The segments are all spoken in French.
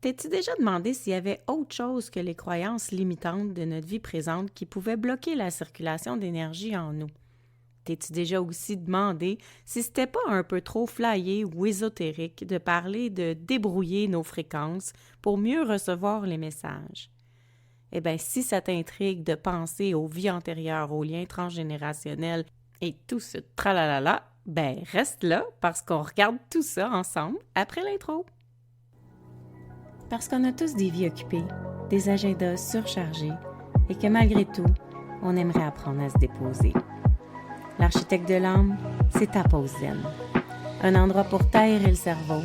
T'es-tu déjà demandé s'il y avait autre chose que les croyances limitantes de notre vie présente qui pouvaient bloquer la circulation d'énergie en nous? T'es-tu déjà aussi demandé si c'était pas un peu trop flyé ou ésotérique de parler de débrouiller nos fréquences pour mieux recevoir les messages? Eh bien, si ça t'intrigue de penser aux vies antérieures, aux liens transgénérationnels et tout ce tralalala, ben reste là parce qu'on regarde tout ça ensemble après l'intro. Parce qu'on a tous des vies occupées, des agendas surchargés et que malgré tout, on aimerait apprendre à se déposer. L'architecte de l'âme, c'est ta pause zen. Un endroit pour t'aérer le cerveau,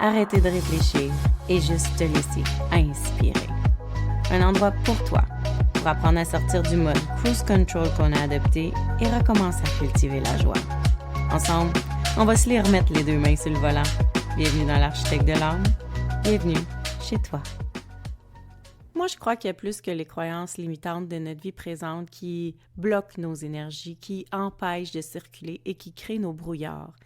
arrêter de réfléchir et juste te laisser inspirer. Un endroit pour toi, pour apprendre à sortir du mode cruise control qu'on a adopté et recommencer à cultiver la joie. Ensemble, on va se les remettre les deux mains sur le volant. Bienvenue dans l'architecte de l'âme. Bienvenue chez toi. Moi, je crois qu'il y a plus que les croyances limitantes de notre vie présente qui bloquent nos énergies, qui empêchent de circuler et qui créent nos brouillards.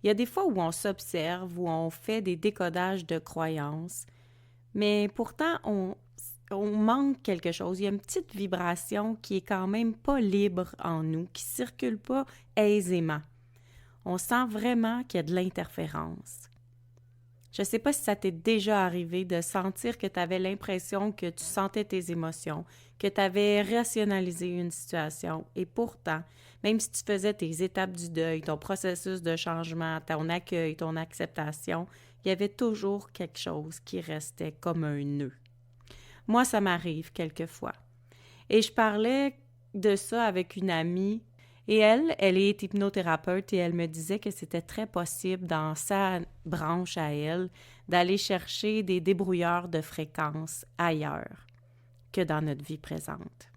Il y a des fois où on s'observe, où on fait des décodages de croyances, mais pourtant, on manque quelque chose. Il y a une petite vibration qui est quand même pas libre en nous, qui circule pas aisément. On sent vraiment qu'il y a de l'interférence. Je ne sais pas si ça t'est déjà arrivé de sentir que tu avais l'impression que tu sentais tes émotions, que tu avais rationalisé une situation. Et pourtant, même si tu faisais tes étapes du deuil, ton processus de changement, ton accueil, ton acceptation, il y avait toujours quelque chose qui restait comme un nœud. Moi, ça m'arrive quelquefois. Et je parlais de ça avec une amie. Et elle est hypnothérapeute et elle me disait que c'était très possible dans sa branche à elle d'aller chercher des débrouilleurs de fréquences ailleurs que dans notre vie présente.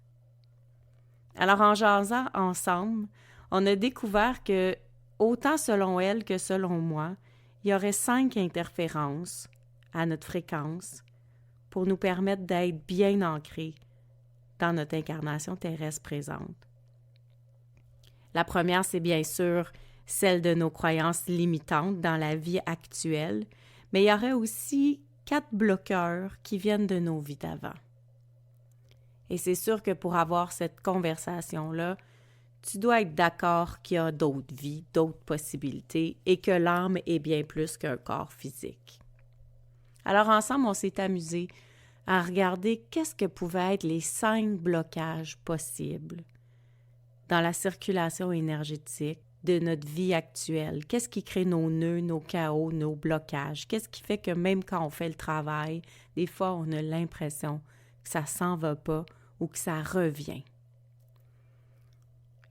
Alors en jasant ensemble, on a découvert que, autant selon elle que selon moi, il y aurait 5 interférences à notre fréquence pour nous permettre d'être bien ancrés dans notre incarnation terrestre présente. La première, c'est bien sûr celle de nos croyances limitantes dans la vie actuelle, mais il y aurait aussi 4 bloqueurs qui viennent de nos vies d'avant. Et c'est sûr que pour avoir cette conversation-là, tu dois être d'accord qu'il y a d'autres vies, d'autres possibilités et que l'âme est bien plus qu'un corps physique. Alors ensemble, on s'est amusé à regarder qu'est-ce que pouvaient être les 5 blocages possibles dans la circulation énergétique de notre vie actuelle. Qu'est-ce qui crée nos nœuds, nos chaos, nos blocages? Qu'est-ce qui fait que même quand on fait le travail, des fois, on a l'impression que ça s'en va pas ou que ça revient?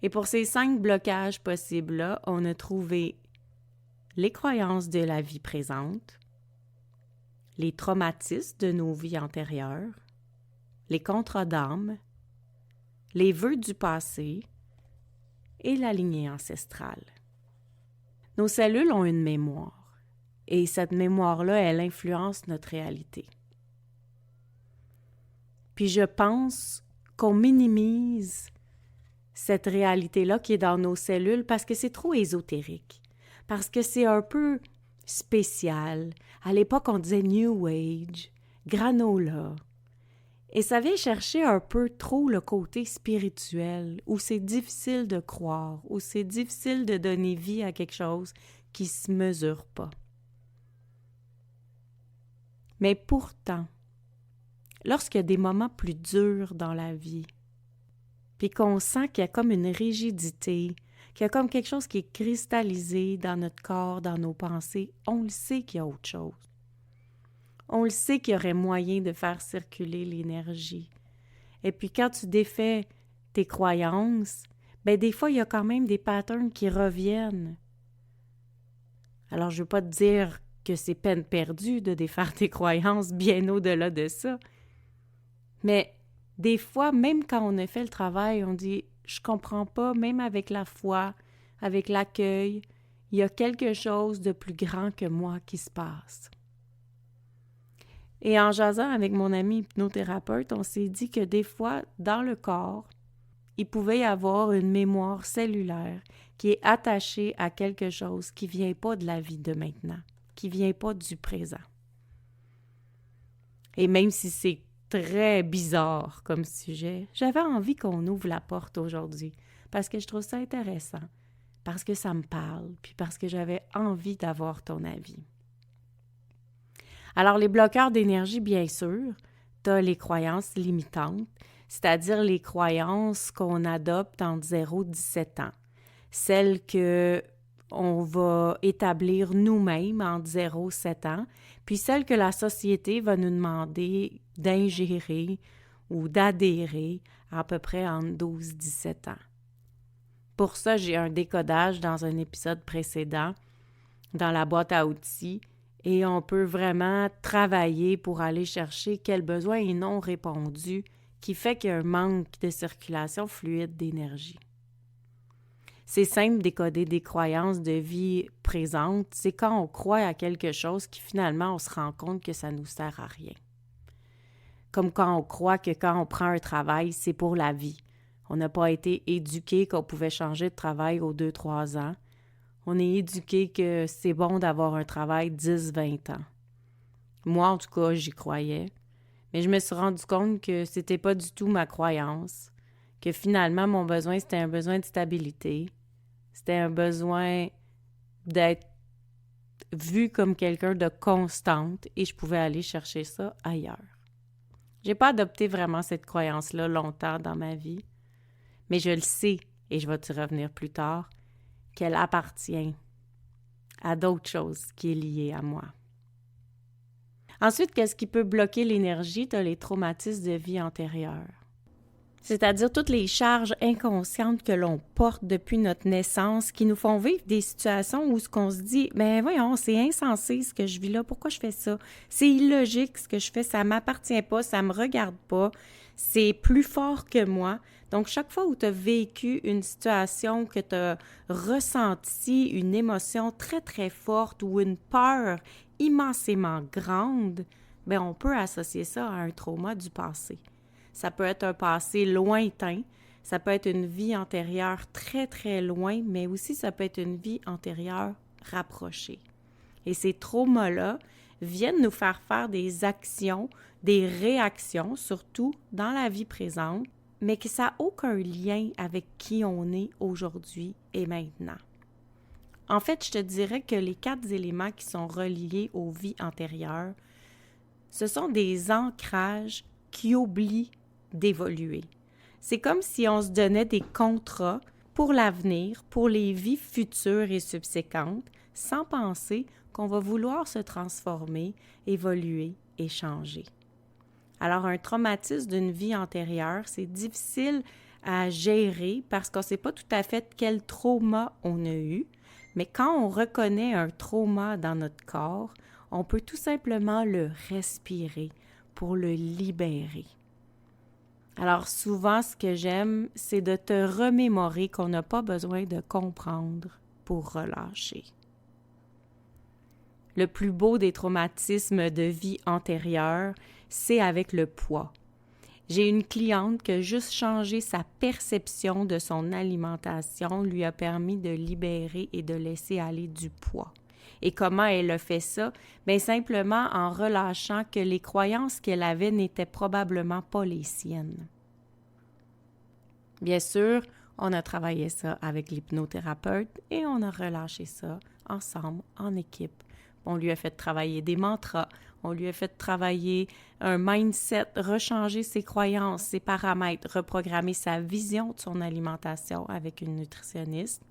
Et pour ces 5 blocages possibles-là, on a trouvé les croyances de la vie présente, les traumatismes de nos vies antérieures, les contrats d'âme, les vœux du passé, et la lignée ancestrale. Nos cellules ont une mémoire, et cette mémoire-là, elle influence notre réalité. Puis je pense qu'on minimise cette réalité-là qui est dans nos cellules parce que c'est trop ésotérique, parce que c'est un peu spécial. À l'époque, on disait New Age, granola. Et ça vient chercher un peu trop le côté spirituel, où c'est difficile de croire, où c'est difficile de donner vie à quelque chose qui ne se mesure pas. Mais pourtant, lorsqu'il y a des moments plus durs dans la vie, puis qu'on sent qu'il y a comme une rigidité, qu'il y a comme quelque chose qui est cristallisé dans notre corps, dans nos pensées, on le sait qu'il y a autre chose. On le sait qu'il y aurait moyen de faire circuler l'énergie. Et puis quand tu défais tes croyances, ben des fois, il y a quand même des patterns qui reviennent. Alors, je ne veux pas te dire que c'est peine perdue de défaire tes croyances, bien au-delà de ça. Mais des fois, même quand on a fait le travail, on dit « je comprends pas », même avec la foi, avec l'accueil, il y a quelque chose de plus grand que moi qui se passe. Et en jasant avec mon ami hypnothérapeute, on s'est dit que des fois, dans le corps, il pouvait y avoir une mémoire cellulaire qui est attachée à quelque chose qui ne vient pas de la vie de maintenant, qui ne vient pas du présent. Et même si c'est très bizarre comme sujet, j'avais envie qu'on ouvre la porte aujourd'hui parce que je trouve ça intéressant, parce que ça me parle, puis parce que j'avais envie d'avoir ton avis. Alors, les bloqueurs d'énergie, bien sûr, tu as les croyances limitantes, c'est-à-dire les croyances qu'on adopte entre 0 et 17 ans, celles que on va établir nous-mêmes entre 0 et 7 ans, puis celles que la société va nous demander d'ingérer ou d'adhérer à peu près entre 12 et 17 ans. Pour ça, j'ai un décodage dans un épisode précédent, dans la boîte à outils, et on peut vraiment travailler pour aller chercher quel besoin est non répondu qui fait qu'il y a un manque de circulation fluide d'énergie. C'est simple décoder des croyances de vie présente, c'est quand on croit à quelque chose qui finalement on se rend compte que ça ne nous sert à rien. Comme quand on croit que quand on prend un travail, c'est pour la vie. On n'a pas été éduqué qu'on pouvait changer de travail aux 2-3 ans. On est éduqué que c'est bon d'avoir un travail 10-20 ans. Moi, en tout cas, j'y croyais. Mais je me suis rendu compte que c'était pas du tout ma croyance, que finalement, mon besoin, c'était un besoin de stabilité. C'était un besoin d'être vu comme quelqu'un de constante et je pouvais aller chercher ça ailleurs. J'ai pas adopté vraiment cette croyance-là longtemps dans ma vie, mais je le sais, et je vais t'y revenir plus tard, qu'elle appartient à d'autres choses qui est liée à moi. Ensuite, qu'est-ce qui peut bloquer l'énergie? Tu as les traumatismes de vie antérieure. C'est-à-dire toutes les charges inconscientes que l'on porte depuis notre naissance qui nous font vivre des situations où ce qu'on se dit « Ben voyons, c'est insensé ce que je vis là, pourquoi je fais ça? C'est illogique ce que je fais, ça m'appartient pas, ça me regarde pas, c'est plus fort que moi. » Donc, chaque fois où tu as vécu une situation, que tu as ressenti une émotion très, très forte ou une peur immensément grande, bien, on peut associer ça à un trauma du passé. Ça peut être un passé lointain, ça peut être une vie antérieure très, très loin, mais aussi ça peut être une vie antérieure rapprochée. Et ces traumas-là viennent nous faire des actions, des réactions, surtout dans la vie présente, mais que ça n'a aucun lien avec qui on est aujourd'hui et maintenant. En fait, je te dirais que les 4 éléments qui sont reliés aux vies antérieures, ce sont des ancrages qui oublient d'évoluer. C'est comme si on se donnait des contrats pour l'avenir, pour les vies futures et subséquentes, sans penser qu'on va vouloir se transformer, évoluer et changer. Alors, un traumatisme d'une vie antérieure, c'est difficile à gérer parce qu'on ne sait pas tout à fait quel trauma on a eu, mais quand on reconnaît un trauma dans notre corps, on peut tout simplement le respirer pour le libérer. Alors souvent, ce que j'aime, c'est de te remémorer qu'on n'a pas besoin de comprendre pour relâcher. Le plus beau des traumatismes de vie antérieure, c'est avec le poids. J'ai une cliente que juste changer sa perception de son alimentation lui a permis de libérer et de laisser aller du poids. Et comment elle a fait ça? Bien, simplement en relâchant que les croyances qu'elle avait n'étaient probablement pas les siennes. Bien sûr, on a travaillé ça avec l'hypnothérapeute et on a relâché ça ensemble, en équipe. On lui a fait travailler des mantras, on lui a fait travailler un mindset, rechanger ses croyances, ses paramètres, reprogrammer sa vision de son alimentation avec une nutritionniste.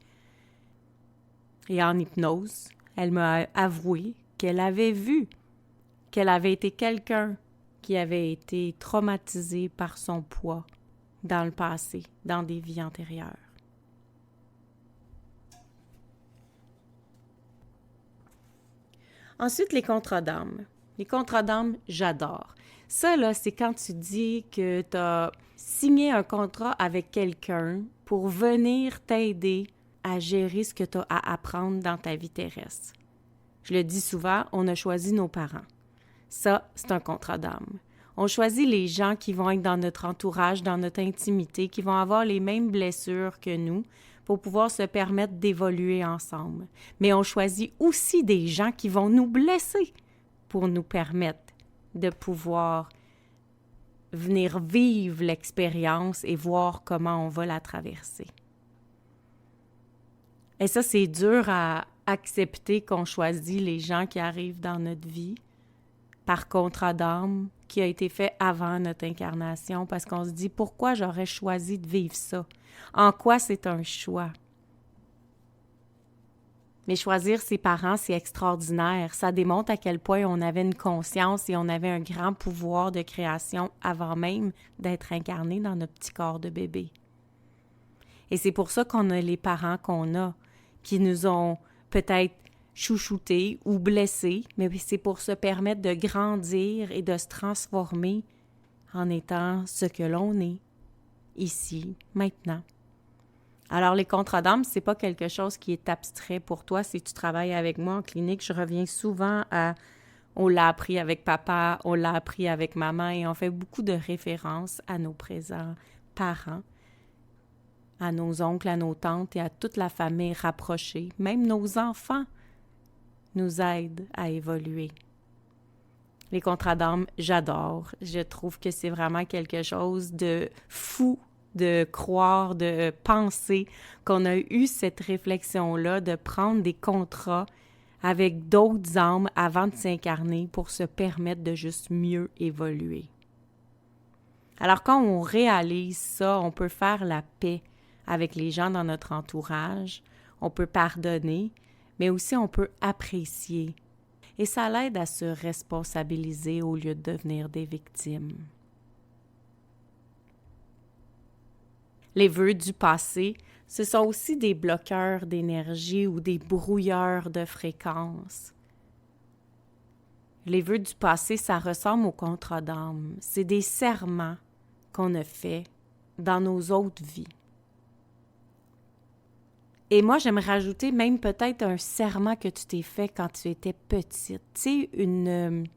Et en hypnose, elle m'a avoué qu'elle avait vu qu'elle avait été quelqu'un qui avait été traumatisé par son poids dans le passé, dans des vies antérieures. Ensuite, les contrats d'âme. Les contrats d'âme, j'adore. Ça, là, c'est quand tu dis que tu as signé un contrat avec quelqu'un pour venir t'aider à gérer ce que tu as à apprendre dans ta vie terrestre. Je le dis souvent, on a choisi nos parents. Ça, c'est un contrat d'âme. On choisit les gens qui vont être dans notre entourage, dans notre intimité, qui vont avoir les mêmes blessures que nous pour pouvoir se permettre d'évoluer ensemble. Mais on choisit aussi des gens qui vont nous blesser pour nous permettre de pouvoir venir vivre l'expérience et voir comment on va la traverser. Et ça, c'est dur à accepter qu'on choisit les gens qui arrivent dans notre vie par contrat d'âme qui a été fait avant notre incarnation, parce qu'on se dit pourquoi j'aurais choisi de vivre ça? En quoi c'est un choix? Mais choisir ses parents, c'est extraordinaire. Ça démontre à quel point on avait une conscience et on avait un grand pouvoir de création avant même d'être incarné dans notre petit corps de bébé. Et c'est pour ça qu'on a les parents qu'on a, qui nous ont peut-être chouchoutés ou blessés, mais c'est pour se permettre de grandir et de se transformer en étant ce que l'on est, ici, maintenant. Alors, les contrats d'âme, c'est pas quelque chose qui est abstrait pour toi. Si tu travailles avec moi en clinique, je reviens souvent à « on l'a appris avec papa, on l'a appris avec maman » et on fait beaucoup de références à nos présents parents, à nos oncles, à nos tantes et à toute la famille rapprochée. Même nos enfants nous aident à évoluer. Les contrats d'âme, j'adore. Je trouve que c'est vraiment quelque chose de fou de croire, de penser qu'on a eu cette réflexion-là de prendre des contrats avec d'autres âmes avant de s'incarner pour se permettre de juste mieux évoluer. Alors quand on réalise ça, on peut faire la paix avec les gens dans notre entourage, on peut pardonner, mais aussi on peut apprécier. Et ça l'aide à se responsabiliser au lieu de devenir des victimes. Les vœux du passé, ce sont aussi des bloqueurs d'énergie ou des brouilleurs de fréquences. Les vœux du passé, ça ressemble au contrat d'âme. C'est des serments qu'on a faits dans nos autres vies. Et moi, j'aimerais rajouter même peut-être un serment que tu t'es fait quand tu étais petite. Tu sais, une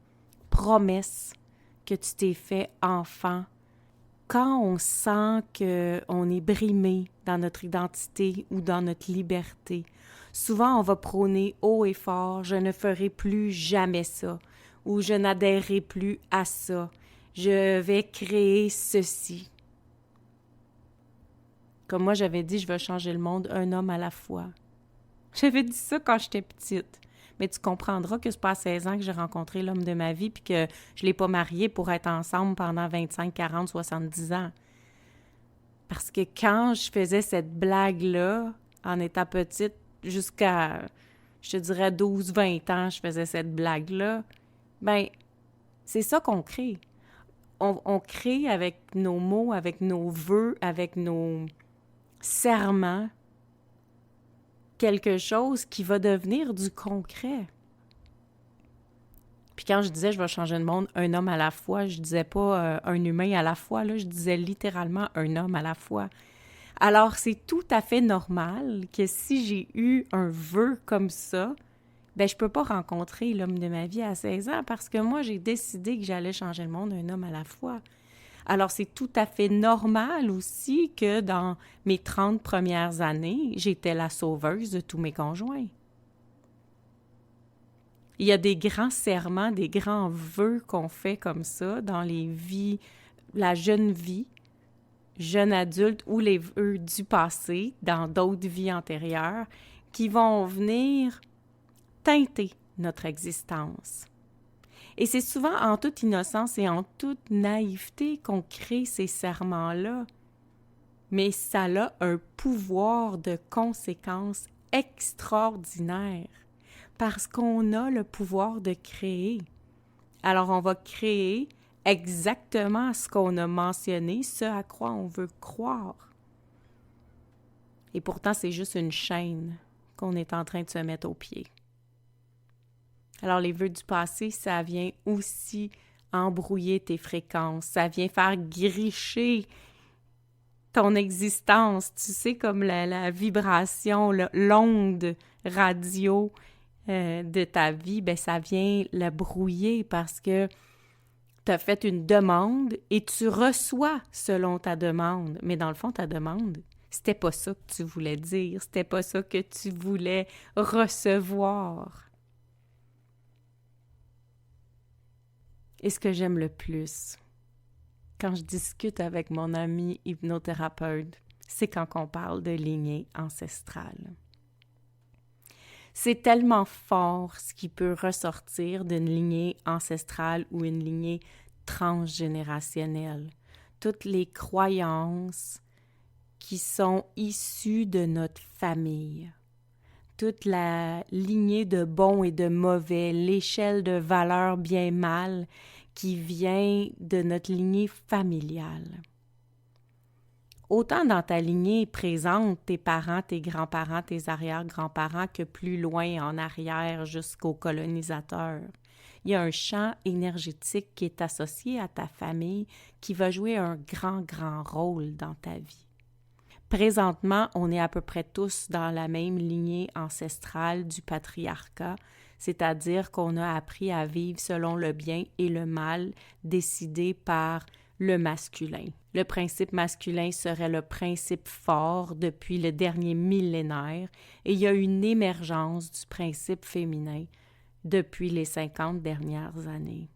promesse que tu t'es fait enfant. Quand on sent qu'on est brimé dans notre identité ou dans notre liberté, souvent on va prôner haut et fort « je ne ferai plus jamais ça » ou « je n'adhérerai plus à ça »,« je vais créer ceci ». Comme moi, j'avais dit « je vais changer le monde un homme à la fois ». J'avais dit ça quand j'étais petite. Mais tu comprendras que c'est pas à 16 ans que j'ai rencontré l'homme de ma vie puis que je l'ai pas marié pour être ensemble pendant 25, 40, 70 ans. Parce que quand je faisais cette blague-là, en étant petite, jusqu'à, je te dirais, 12, 20 ans, je faisais cette blague-là, bien, c'est ça qu'on crée. On crée avec nos mots, avec nos vœux, avec nos serments, quelque chose qui va devenir du concret. Puis quand je disais « je vais changer le monde un homme à la fois », je disais pas un humain à la fois, là, je disais littéralement un homme à la fois. Alors, c'est tout à fait normal que si j'ai eu un vœu comme ça, ben je peux pas rencontrer l'homme de ma vie à 16 ans parce que moi, j'ai décidé que j'allais changer le monde un homme à la fois. Alors, c'est tout à fait normal aussi que dans mes 30 premières années, j'étais la sauveuse de tous mes conjoints. Il y a des grands serments, des grands vœux qu'on fait comme ça dans les vies, la jeune vie, jeune adulte ou les vœux du passé, dans d'autres vies antérieures, qui vont venir teinter notre existence. Et c'est souvent en toute innocence et en toute naïveté qu'on crée ces serments-là. Mais ça a un pouvoir de conséquence extraordinaire parce qu'on a le pouvoir de créer. Alors, on va créer exactement ce qu'on a mentionné, ce à quoi on veut croire. Et pourtant, c'est juste une chaîne qu'on est en train de se mettre au pied. Alors, les vœux du passé, ça vient aussi embrouiller tes fréquences. Ça vient faire gricher ton existence. Tu sais, comme la vibration, l'onde radio de ta vie, ben ça vient la brouiller parce que tu as fait une demande et tu reçois selon ta demande. Mais dans le fond, ta demande, c'était pas ça que tu voulais dire. C'était pas ça que tu voulais recevoir. Et ce que j'aime le plus, quand je discute avec mon ami hypnothérapeute, c'est quand on parle de lignée ancestrale. C'est tellement fort ce qui peut ressortir d'une lignée ancestrale ou une lignée transgénérationnelle. Toutes les croyances qui sont issues de notre famille. Toute la lignée de bon et de mauvais, l'échelle de valeur bien-mal qui vient de notre lignée familiale. Autant dans ta lignée présente, tes parents, tes grands-parents, tes arrière-grands-parents, que plus loin en arrière jusqu'aux colonisateurs. Il y a un champ énergétique qui est associé à ta famille qui va jouer un grand rôle dans ta vie. Présentement, on est à peu près tous dans la même lignée ancestrale du patriarcat, c'est-à-dire qu'on a appris à vivre selon le bien et le mal décidé par le masculin. Le principe masculin serait le principe fort depuis le dernier millénaire et il y a une émergence du principe féminin depuis les 50 dernières années.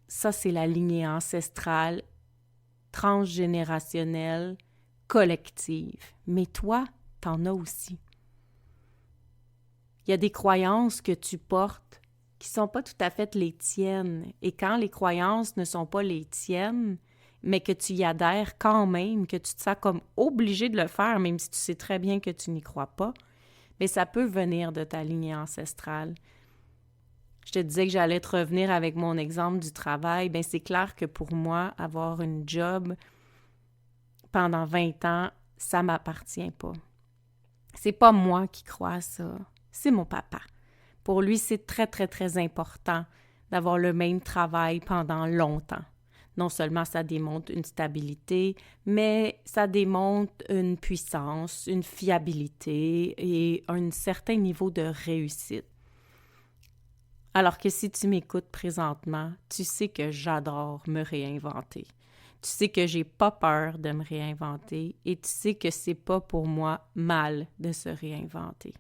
Ça, c'est la lignée ancestrale, transgénérationnelle, collective. Mais toi, t'en as aussi. Il y a des croyances que tu portes qui ne sont pas tout à fait les tiennes. Et quand les croyances ne sont pas les tiennes, mais que tu y adhères quand même, que tu te sens comme obligé de le faire, même si tu sais très bien que tu n'y crois pas, mais ça peut venir de ta lignée ancestrale. Je te disais que j'allais te revenir avec mon exemple du travail. Bien, c'est clair que pour moi, avoir une job pendant 20 ans, ça ne m'appartient pas. C'est pas moi qui crois à ça, c'est mon papa. Pour lui, c'est très important d'avoir le même travail pendant longtemps. Non seulement ça démontre une stabilité, mais ça démontre une puissance, une fiabilité et un certain niveau de réussite. Alors que si tu m'écoutes présentement, tu sais que j'adore me réinventer. Tu sais que j'ai pas peur de me réinventer et tu sais que c'est pas pour moi mal de se réinventer.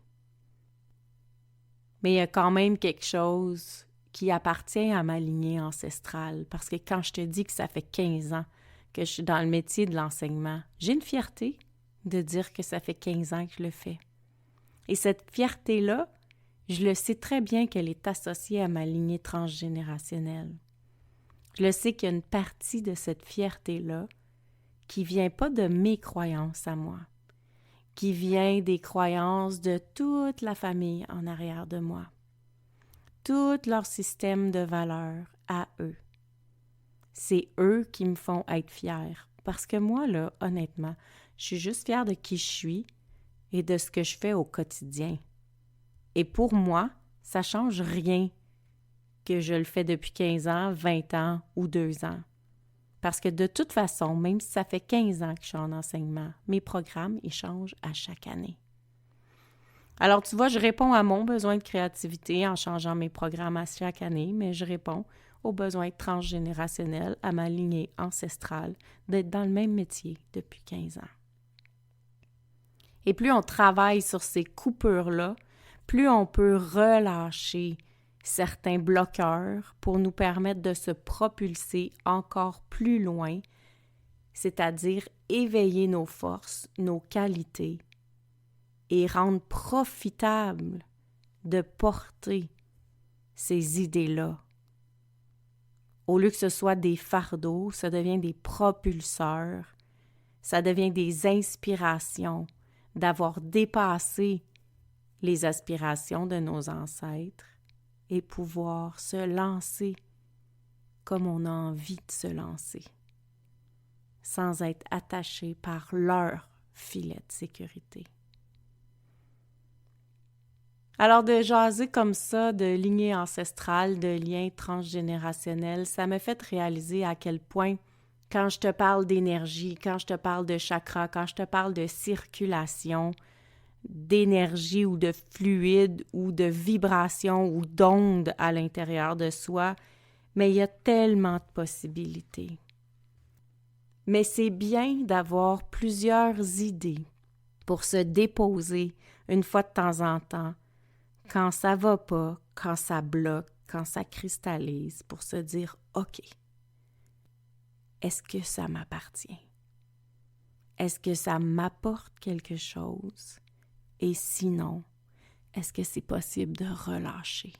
Mais il y a quand même quelque chose qui appartient à ma lignée ancestrale, parce que quand je te dis que ça fait 15 ans que je suis dans le métier de l'enseignement, j'ai une fierté de dire que ça fait 15 ans que je le fais. Et cette fierté-là, je le sais très bien qu'elle est associée à ma lignée transgénérationnelle. Je le sais qu'il y a une partie de cette fierté-là qui vient pas de mes croyances à moi, qui vient des croyances de toute la famille en arrière de moi. Tout leur système de valeurs à eux. C'est eux qui me font être fière. Parce que moi, là, honnêtement, je suis juste fière de qui je suis et de ce que je fais au quotidien. Et pour moi, ça ne change rien que je le fais depuis 15 ans, 20 ans ou 2 ans. Parce que de toute façon, même si ça fait 15 ans que je suis en enseignement, mes programmes, ils changent à chaque année. Alors, tu vois, je réponds à mon besoin de créativité en changeant mes programmes à chaque année, mais je réponds au besoin transgénérationnel, à ma lignée ancestrale, d'être dans le même métier depuis 15 ans. Et plus on travaille sur ces coupures-là, plus on peut relâcher certains bloqueurs pour nous permettre de se propulser encore plus loin, c'est-à-dire éveiller nos forces, nos qualités, et rendre profitable de porter ces idées-là. Au lieu que ce soit des fardeaux, ça devient des propulseurs, ça devient des inspirations d'avoir dépassé les aspirations de nos ancêtres et pouvoir se lancer comme on a envie de se lancer, sans être attaché par leur filet de sécurité. Alors, de jaser comme ça, de lignée ancestrale, de liens transgénérationnels, ça me fait réaliser à quel point, quand je te parle d'énergie, quand je te parle de chakra, quand je te parle de circulation, d'énergie ou de fluide ou de vibration ou d'onde à l'intérieur de soi, mais il y a tellement de possibilités. Mais c'est bien d'avoir plusieurs idées pour se déposer une fois de temps en temps, quand ça va pas, quand ça bloque, quand ça cristallise pour se dire « OK, est-ce que ça m'appartient? Est-ce que ça m'apporte quelque chose? Et sinon, est-ce que c'est possible de relâcher? »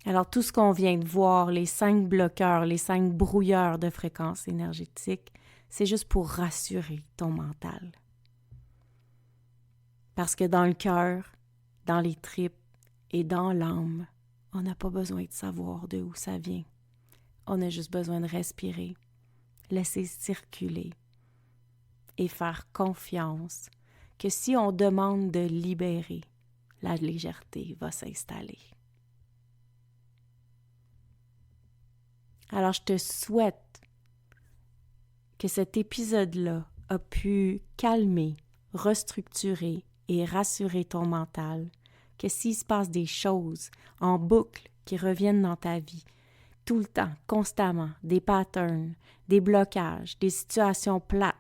Alors, tout ce qu'on vient de voir, les 5 bloqueurs, les 5 brouilleurs de fréquences énergétiques, c'est juste pour rassurer ton mental. Parce que dans le cœur, dans les tripes et dans l'âme, on n'a pas besoin de savoir de où ça vient. On a juste besoin de respirer, laisser circuler et faire confiance que si on demande de libérer, la légèreté va s'installer. Alors, je te souhaite que cet épisode-là a pu calmer, restructurer et rassurer ton mental, que s'il se passe des choses en boucle qui reviennent dans ta vie, tout le temps, constamment, des patterns, des blocages, des situations plates,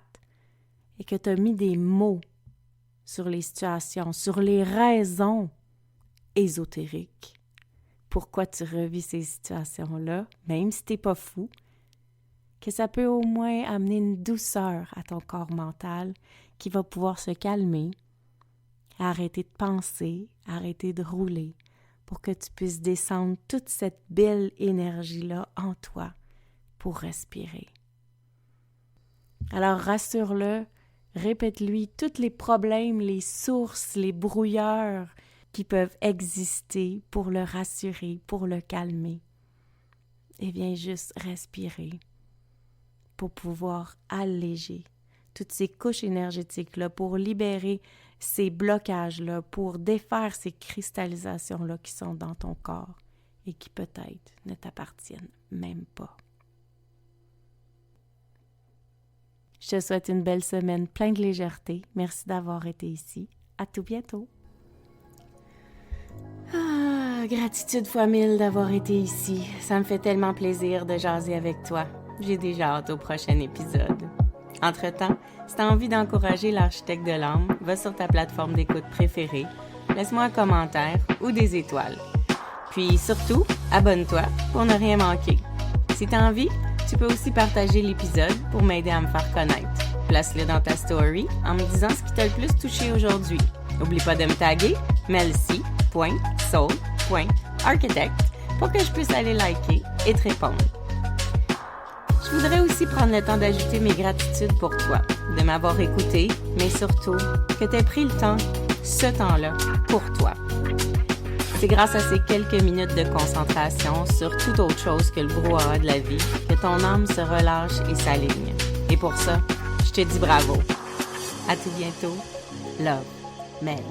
et que tu as mis des mots sur les situations, sur les raisons ésotériques, pourquoi tu revis ces situations-là, même si tu n'es pas fou, que ça peut au moins amener une douceur à ton corps mental qui va pouvoir se calmer, arrêter de penser, arrêter de rouler, pour que tu puisses descendre toute cette belle énergie-là en toi pour respirer. Alors rassure-le, répète-lui tous les problèmes, les sources, les brouilleurs qui peuvent exister pour le rassurer, pour le calmer. Et viens juste respirer pour pouvoir alléger toutes ces couches énergétiques-là, pour libérer ces blocages-là, pour défaire ces cristallisations-là qui sont dans ton corps et qui peut-être ne t'appartiennent même pas. Je te souhaite une belle semaine pleine de légèreté. Merci d'avoir été ici. À tout bientôt. Gratitude fois 1000 d'avoir été ici. Ça me fait tellement plaisir de jaser avec toi. J'ai déjà hâte au prochain épisode. Entre-temps, si tu as envie d'encourager l'architecte de l'âme, va sur ta plateforme d'écoute préférée, laisse-moi un commentaire ou des étoiles. Puis surtout, abonne-toi pour ne rien manquer. Si tu as envie, tu peux aussi partager l'épisode pour m'aider à me faire connaître. Place-le dans ta story en me disant ce qui t'a le plus touché aujourd'hui. N'oublie pas de me taguer melcy.soul.architect pour que je puisse aller liker et te répondre. Je voudrais aussi prendre le temps d'ajouter mes gratitudes pour toi, de m'avoir écouté, mais surtout que tu aies pris le temps, ce temps-là, pour toi. C'est grâce à ces quelques minutes de concentration sur toute autre chose que le brouhaha de la vie que ton âme se relâche et s'aligne. Et pour ça, je te dis bravo. À tout bientôt. Love, Mel.